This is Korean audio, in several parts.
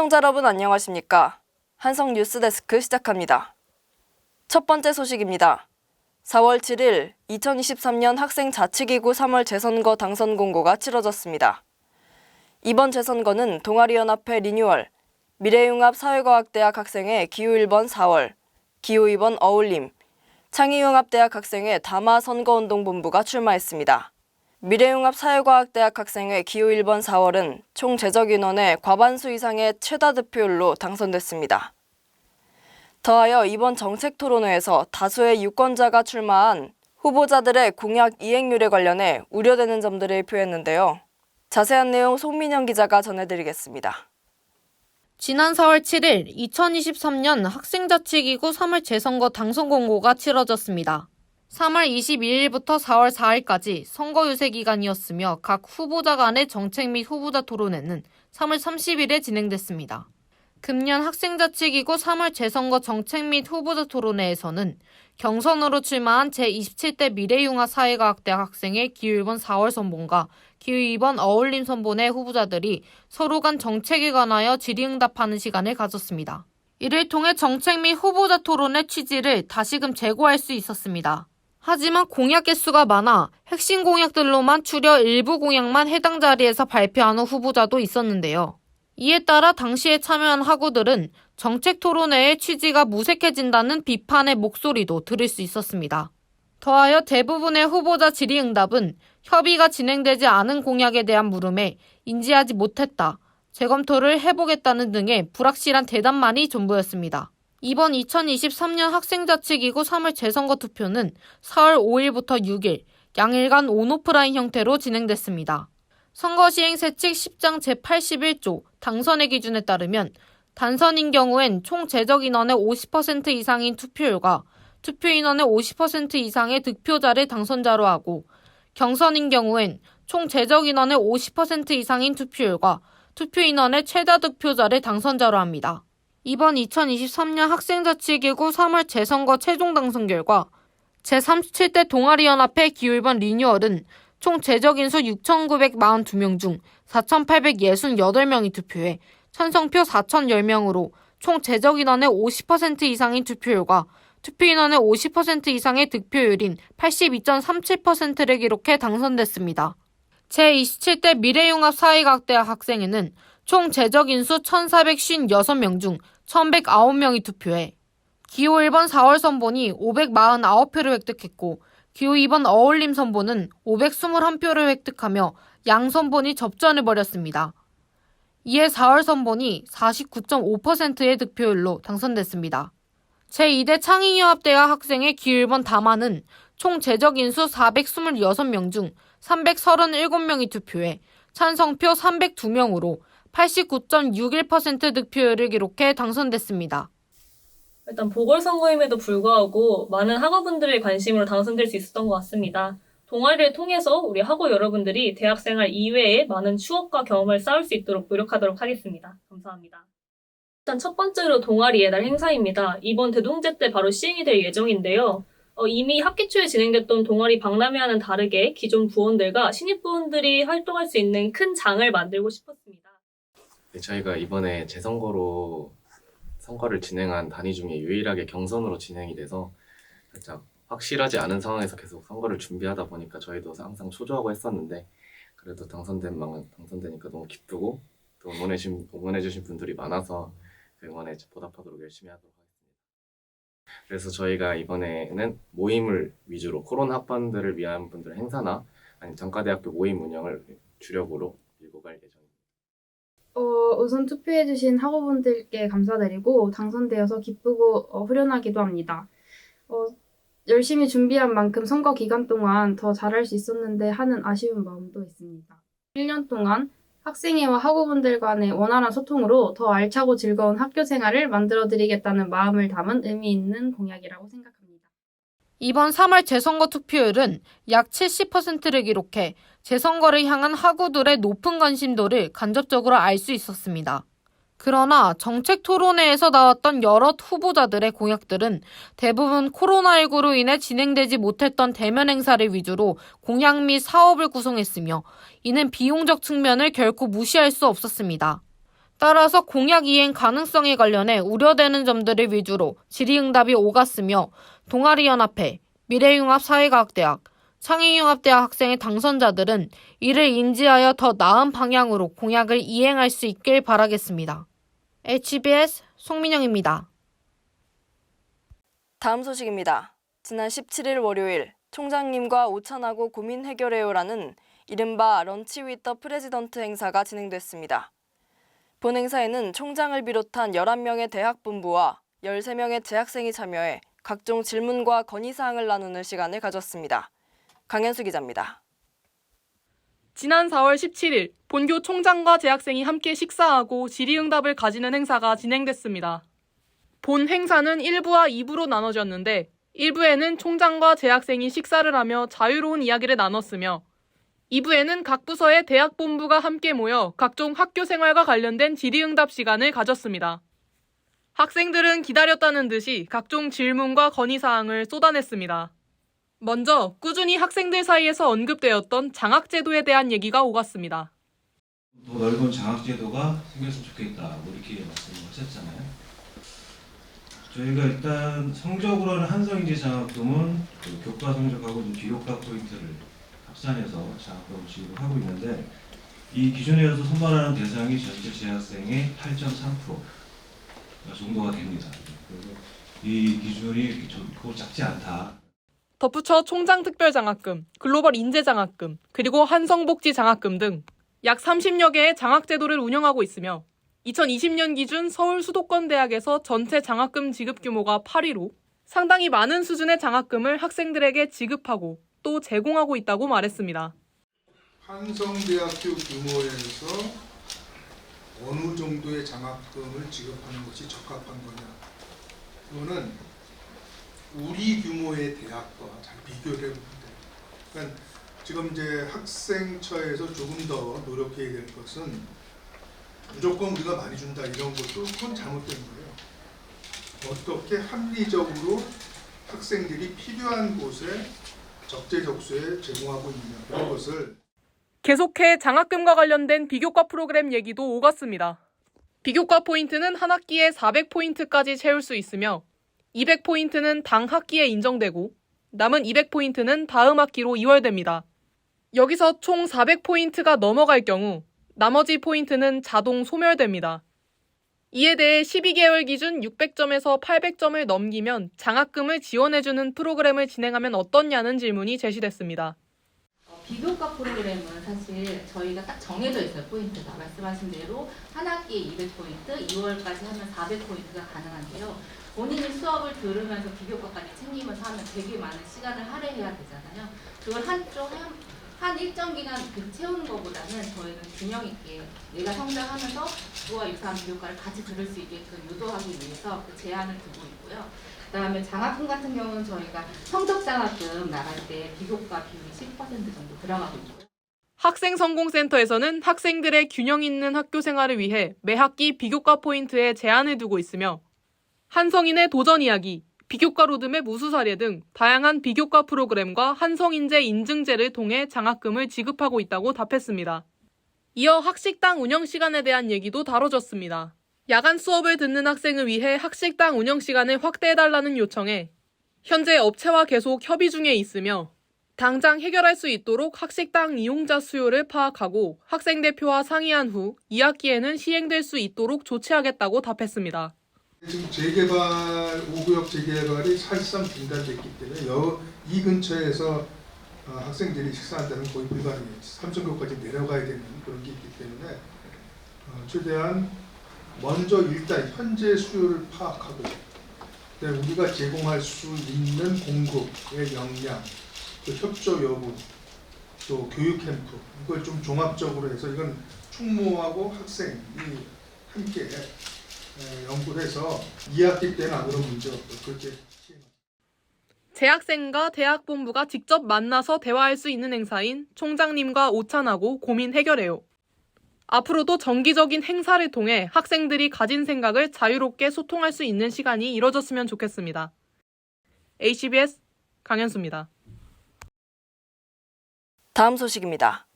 시청자 여러분 안녕하십니까? 한성 뉴스데스크 시작합니다. 첫 번째 소식입니다. 4월 7일 2023년 학생자치기구 3월 재선거 당선 공고가 치러졌습니다. 이번 재선거는 동아리연합회 리뉴얼, 미래융합 사회과학대학 학생회 기호 1번 4월, 기호 2번 어울림, 창의융합대학 학생회 다마 선거운동본부가 출마했습니다. 미래융합 사회과학대학 학생회 기호 1번 4월은 총 제적 인원의 과반수 이상의 최다 득표율로 당선됐습니다. 더하여 이번 정책토론회에서 다수의 유권자가 출마한 후보자들의 공약 이행률에 관련해 우려되는 점들을 표했는데요. 자세한 내용 송민영 기자가 전해드리겠습니다. 지난 4월 7일 2023년 학생자치기구 3월 재선거 당선 공고가 치러졌습니다. 3월 22일부터 4월 4일까지 선거 유세 기간이었으며 각 후보자 간의 정책 및 후보자 토론회는 3월 30일에 진행됐습니다. 금년 학생자치기구 3월 재선거 정책 및 후보자 토론회에서는 경선으로 출마한 제27대 미래융합 사회과학대학 학생의 기호 1번 4월 선본과 기호 2번 어울림 선본의 후보자들이 서로 간 정책에 관하여 질의응답하는 시간을 가졌습니다. 이를 통해 정책 및 후보자 토론의 취지를 다시금 재고할 수 있었습니다. 하지만 공약 개수가 많아 핵심 공약들로만 추려 일부 공약만 해당 자리에서 발표하는 후보자도 있었는데요. 이에 따라 당시에 참여한 학우들은 정책 토론회의 취지가 무색해진다는 비판의 목소리도 들을 수 있었습니다. 더하여 대부분의 후보자 질의응답은 협의가 진행되지 않은 공약에 대한 물음에 인지하지 못했다, 재검토를 해보겠다는 등의 불확실한 대답만이 전부였습니다. 이번 2023년 학생자치기구 3월 재선거 투표는 4월 5일부터 6일 양일간 온오프라인 형태로 진행됐습니다. 선거시행세 측 10장 제81조 당선의 기준에 따르면 단선인 경우엔 총 제적 인원의 50% 이상인 투표율과 투표 인원의 50% 이상의 득표자를 당선자로 하고, 경선인 경우엔 총 제적 인원의 50% 이상인 투표율과 투표 인원의 최다 득표자를 당선자로 합니다. 이번 2023년 학생자치기구 3월 재선거 최종 당선 결과 제37대 동아리연합회 기호 1번 리뉴얼은 총 제적 인수 6,942명 중 4,868명이 투표해 찬성표 4,010명으로 총 제적 인원의 50% 이상인 투표율과 투표 인원의 50% 이상의 득표율인 82.37%를 기록해 당선됐습니다. 제27대 미래융합 사회과학대학 학생회는 총 제적 인수 1,456명 중 1,109명이 투표해 기호 1번 4월 선본이 549표를 획득했고, 기호 2번 어울림 선본은 521표를 획득하며 양 선본이 접전을 벌였습니다. 이에 4월 선본이 49.5%의 득표율로 당선됐습니다. 제2대 창의융합대학 학생의 기호 1번 다마는 총 제적 인수 426명 중 337명이 투표해 찬성표 302명으로 89.61% 득표율을 기록해 당선됐습니다. 일단 보궐선거임에도 불구하고 많은 학우분들의 관심으로 당선될 수 있었던 것 같습니다. 동아리를 통해서 우리 학우 여러분들이 대학생활 이외에 많은 추억과 경험을 쌓을 수 있도록 노력하도록 하겠습니다. 감사합니다. 일단 첫 번째로 동아리의 날 행사입니다. 이번 대동제 때 바로 시행이 될 예정인데요. 이미 학기 초에 진행됐던 동아리 박람회와는 다르게 기존 부원들과 신입 부원들이 활동할 수 있는 큰 장을 만들고 싶었습니다. 네, 저희가 이번에 재선거로 선거를 진행한 단위 중에 유일하게 경선으로 진행이 돼서 살짝 확실하지 않은 상황에서 계속 선거를 준비하다 보니까 저희도 항상 초조하고 했었는데, 그래도 당선되니까 너무 기쁘고 또 응원해주신 분들이 많아서 그 응원에 보답하도록 열심히 하도록 하겠습니다. 그래서 저희가 이번에는 모임을 위주로 코로나 학번들을 위한 분들 행사나 아니면 단과대학교 모임 운영을 주력으로 밀고 갈 예정입니다. 우선 투표해주신 학우분들께 감사드리고 당선되어서 기쁘고 후련하기도 합니다. 열심히 준비한 만큼 선거 기간 동안 더 잘할 수 있었는데 하는 아쉬운 마음도 있습니다. 1년 동안 학생회와 학우분들 간의 원활한 소통으로 더 알차고 즐거운 학교 생활을 만들어드리겠다는 마음을 담은 의미 있는 공약이라고 생각합니다. 이번 3월 재선거 투표율은 약 70%를 기록해 재선거를 향한 학우들의 높은 관심도를 간접적으로 알 수 있었습니다. 그러나 정책 토론회에서 나왔던 여러 후보자들의 공약들은 대부분 코로나19로 인해 진행되지 못했던 대면 행사를 위주로 공약 및 사업을 구성했으며, 이는 비용적 측면을 결코 무시할 수 없었습니다. 따라서 공약 이행 가능성에 관련해 우려되는 점들을 위주로 질의응답이 오갔으며 동아리연합회, 미래융합사회과학대학, 창의융합대학 학생의 당선자들은 이를 인지하여 더 나은 방향으로 공약을 이행할 수 있길 바라겠습니다. HBS 송민영입니다. 다음 소식입니다. 지난 17일 월요일 총장님과 오찬하고 고민 해결해요라는 이른바 런치 윗 더 프레지던트 행사가 진행됐습니다. 본 행사에는 총장을 비롯한 11명의 대학 본부와 13명의 재학생이 참여해 각종 질문과 건의사항을 나누는 시간을 가졌습니다. 강현수 기자입니다. 지난 4월 17일 본교 총장과 재학생이 함께 식사하고 질의응답을 가지는 행사가 진행됐습니다. 본 행사는 1부와 2부로 나눠졌는데 1부에는 총장과 재학생이 식사를 하며 자유로운 이야기를 나눴으며 2부에는 각 부서의 대학 본부가 함께 모여 각종 학교 생활과 관련된 질의응답 시간을 가졌습니다. 학생들은 기다렸다는 듯이 각종 질문과 건의사항을 쏟아냈습니다. 먼저 꾸준히 학생들 사이에서 언급되었던 장학제도에 대한 얘기가 오갔습니다. 더 넓은 장학제도가 생겼으면 좋겠다, 뭐 이렇게 말씀하셨잖아요. 저희가 일단 성적으로는 한성인재 장학금은 그 교과 성적하고 비교과 포인트를 합산해서 장학금을 지급하고 있는데 이 기준에서 선발하는 대상이 전체 재학생의 8.3% 정도가 됩니다. 그래서 이 기준이 좋고 작지 않다. 덧붙여 총장 특별장학금, 글로벌 인재장학금, 그리고 한성복지장학금 등 약 30여 개의 장학제도를 운영하고 있으며 2020년 기준 서울 수도권 대학에서 전체 장학금 지급 규모가 8위로 상당히 많은 수준의 장학금을 학생들에게 지급하고 또 제공하고 있다고 말했습니다. 한성대학교 규모에서 어느 정도의 장학금을 지급하는 것이 적합한 거냐. 이거는 우리 규모의 대학과 잘 비교를 해보면 돼요. 그러니까 지금 이제 학생처에서 조금 더 노력해야 될 것은 무조건 우리가 많이 준다 이런 것도 그건 잘못된 거예요. 어떻게 합리적으로 학생들이 필요한 곳에 적재적소에 제공하고 있느냐 그런 것을 계속해 장학금과 관련된 비교과 프로그램 얘기도 오갔습니다. 비교과 포인트는 한 학기에 400포인트까지 채울 수 있으며 200포인트는 당 학기에 인정되고 남은 200포인트는 다음 학기로 이월됩니다. 여기서 총 400포인트가 넘어갈 경우 나머지 포인트는 자동 소멸됩니다. 이에 대해 12개월 기준 600점에서 800점을 넘기면 장학금을 지원해주는 프로그램을 진행하면 어떻냐는 질문이 제시됐습니다. 비교과 프로그램은 사실 저희가 딱 정해져 있어요. 포인트가. 말씀하신 대로 한 학기에 200포인트, 2월까지 하면 400포인트가 가능한데요. 본인이 수업을 들으면서 비교과까지 챙기면서 하면 되게 많은 시간을 할애해야 되잖아요. 그걸 한 일정 기간 채우는 것보다는 저희는 균형 있게 내가 성장하면서 국어와 유사한 비교과를 같이 들을 수 있게끔 유도하기 위해서 그 제한을 두고 있고요. 그다음에 장학금 같은 경우는 저희가 성적 장학금 나갈 때 비교과 비율이 10% 정도 들어가고 있고요. 학생성공센터에서는 학생들의 균형 있는 학교 생활을 위해 매 학기 비교과 포인트에 제한을 두고 있으며 한성인의 도전 이야기, 비교과 로드맵 우수 사례 등 다양한 비교과 프로그램과 한성인재 인증제를 통해 장학금을 지급하고 있다고 답했습니다. 이어 학식당 운영 시간에 대한 얘기도 다뤄졌습니다. 야간 수업을 듣는 학생을 위해 학식당 운영 시간을 확대해달라는 요청에 현재 업체와 계속 협의 중에 있으며 당장 해결할 수 있도록 학식당 이용자 수요를 파악하고 학생 대표와 상의한 후 2학기에는 시행될 수 있도록 조치하겠다고 답했습니다. 지금 재개발 5구역 재개발이 사실상 중단됐기 때문에 이 근처에서 학생들이 식사한다는 거의 불가능해요. 삼성교까지 내려가야 되는 그런 게 있기 때문에 최대한 먼저 일단 현재 수요를 파악하고 우리가 제공할 수 있는 공급의 역량, 또 협조 여부, 또 교육 캠프 이걸 좀 종합적으로 해서 이건 충모하고 학생이 함께 연구를 해서 2학기 때는 아무런 문제 없고 그렇게 시행합니다. 재학생과 대학 본부가 직접 만나서 대화할 수 있는 행사인 총장님과 오찬하고 고민 해결해요. 앞으로도 정기적인 행사를 통해 학생들이 가진 생각을 자유롭게 소통할 수 있는 시간이 이뤄졌으면 좋겠습니다. HBS 강현수입니다. 다음 소식입니다.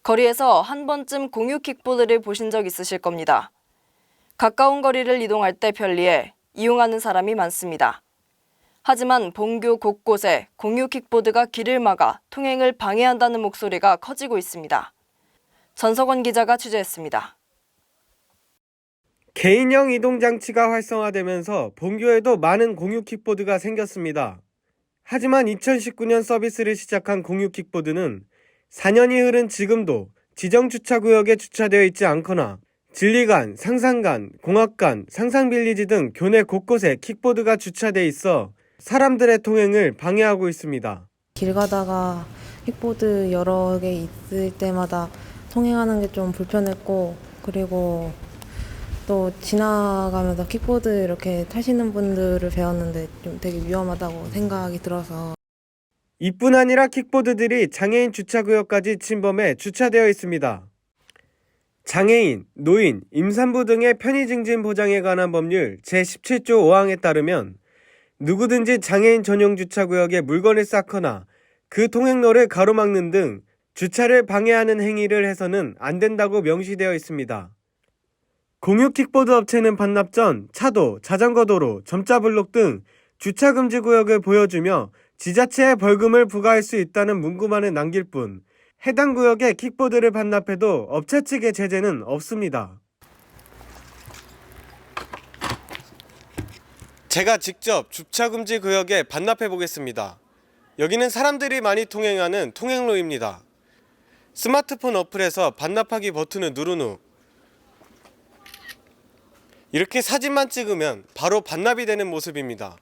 거리에서 한 번쯤 공유 킥보드를 보신 적 있으실 겁니다. 가까운 거리를 이동할 때 편리해 이용하는 사람이 많습니다. 하지만 본교 곳곳에 공유 킥보드가 길을 막아 통행을 방해한다는 목소리가 커지고 있습니다. 전석원 기자가 취재했습니다. 개인형 이동 장치가 활성화되면서 본교에도 많은 공유 킥보드가 생겼습니다. 하지만 2019년 서비스를 시작한 공유 킥보드는 4년이 흐른 지금도 지정 주차구역에 주차되어 있지 않거나 진리관, 상상관, 공학관, 상상빌리지 등 교내 곳곳에 킥보드가 주차돼 있어 사람들의 통행을 방해하고 있습니다. 길 가다가 킥보드 여러 개 있을 때마다 통행하는 게 좀 불편했고, 그리고 또 지나가면서 킥보드 이렇게 타시는 분들을 배웠는데 좀 되게 위험하다고 생각이 들어서. 이뿐 아니라 킥보드들이 장애인 주차구역까지 침범해 주차되어 있습니다. 장애인, 노인, 임산부 등의 편의 증진 보장에 관한 법률 제17조 5항에 따르면 누구든지 장애인 전용 주차구역에 물건을 쌓거나 그 통행로를 가로막는 등 주차를 방해하는 행위를 해서는 안 된다고 명시되어 있습니다. 공유 킥보드 업체는 반납 전 차도, 자전거도로, 점자블록 등 주차금지 구역을 보여주며 지자체에 벌금을 부과할 수 있다는 문구만을 남길 뿐 해당 구역에 킥보드를 반납해도 업체 측의 제재는 없습니다. 제가 직접 주차금지 구역에 반납해 보겠습니다. 여기는 사람들이 많이 통행하는 통행로입니다. 스마트폰 어플에서 반납하기 버튼을 누른 후 이렇게 사진만 찍으면 바로 반납이 되는 모습입니다.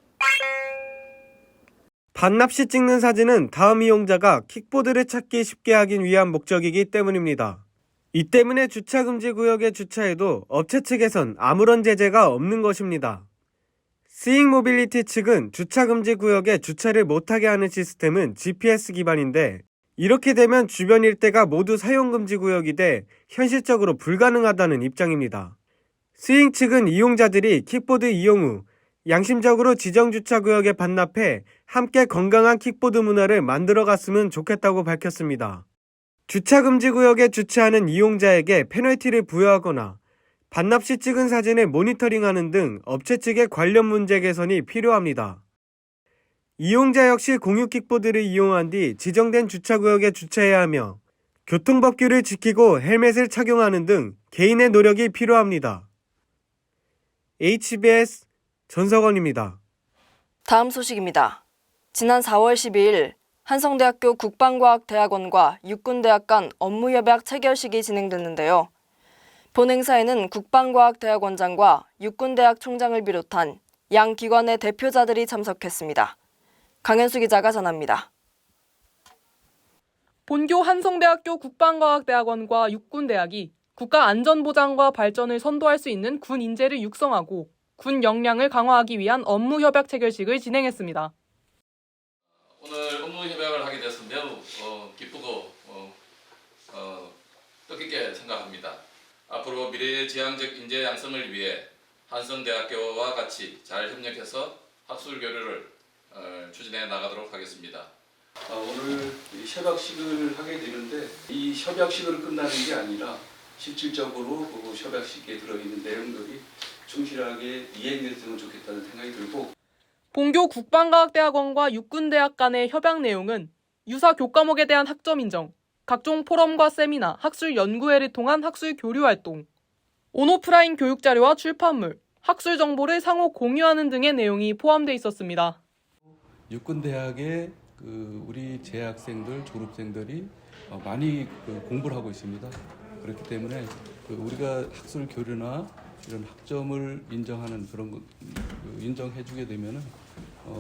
반납 시 찍는 사진은 다음 이용자가 킥보드를 찾기 쉽게 하기 위한 목적이기 때문입니다. 이 때문에 주차금지 구역에 주차해도 업체 측에선 아무런 제재가 없는 것입니다. 스윙 모빌리티 측은 주차금지 구역에 주차를 못하게 하는 시스템은 GPS 기반인데 이렇게 되면 주변 일대가 모두 사용금지 구역이 돼 현실적으로 불가능하다는 입장입니다. 스윙 측은 이용자들이 킥보드 이용 후 양심적으로 지정 주차구역에 반납해 함께 건강한 킥보드 문화를 만들어갔으면 좋겠다고 밝혔습니다. 주차금지 구역에 주차하는 이용자에게 페널티를 부여하거나 반납 시 찍은 사진을 모니터링하는 등 업체 측의 관련 문제 개선이 필요합니다. 이용자 역시 공유 킥보드를 이용한 뒤 지정된 주차구역에 주차해야 하며 교통법규를 지키고 헬멧을 착용하는 등 개인의 노력이 필요합니다. HBS 전석원입니다. 다음 소식입니다. 지난 4월 12일 한성대학교 국방과학대학원과 육군대학 간 업무협약 체결식이 진행됐는데요. 본 행사에는 국방과학대학원장과 육군대학 총장을 비롯한 양 기관의 대표자들이 참석했습니다. 강현수 기자가 전합니다. 본교 한성대학교 국방과학대학원과 육군대학이 국가안전보장과 발전을 선도할 수 있는 군 인재를 육성하고 군 역량을 강화하기 위한 업무협약 체결식을 진행했습니다. 오늘 업무협약을 하게 돼서 매우 기쁘고 뜻깊게 생각합니다. 앞으로 미래지향적 인재 양성을 위해 한성대학교와 같이 잘 협력해서 학술 교류를 추진해 나가도록 하겠습니다. 오늘 협약식을 하게 되는데 이 협약식으로 끝나는 게 아니라 실질적으로 그 협약식에 들어있는 내용들이 충실하게 이행됐으면 좋겠다는 생각이 들고 본교 국방과학대학원과 육군대학 간의 협약 내용은 유사 교과목에 대한 학점 인정, 각종 포럼과 세미나, 학술 연구회를 통한 학술 교류 활동, 온오프라인 교육 자료와 출판물, 학술 정보를 상호 공유하는 등의 내용이 포함되어 있었습니다. 육군대학의 우리 재학생들, 졸업생들이 많이 공부를 하고 있습니다. 그렇기 때문에 우리가 학술 교류나 이런 학점을 인정하는 그런 거 인정해주게 되면은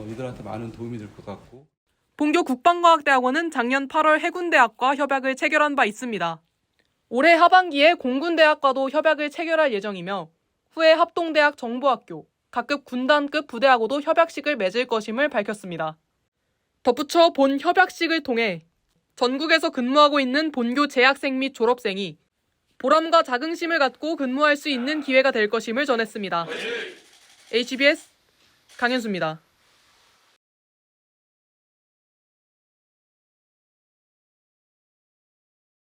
이들한테 많은 도움이 될 것 같고. 본교 국방과학대학원은 작년 8월 해군대학과 협약을 체결한 바 있습니다. 올해 하반기에 공군대학과도 협약을 체결할 예정이며 후에 합동대학 정보학교, 각급 군단급 부대하고도 협약식을 맺을 것임을 밝혔습니다. 덧붙여 본 협약식을 통해 전국에서 근무하고 있는 본교 재학생 및 졸업생이 보람과 자긍심을 갖고 근무할 수 있는 기회가 될 것임을 전했습니다. HBS 강현수입니다.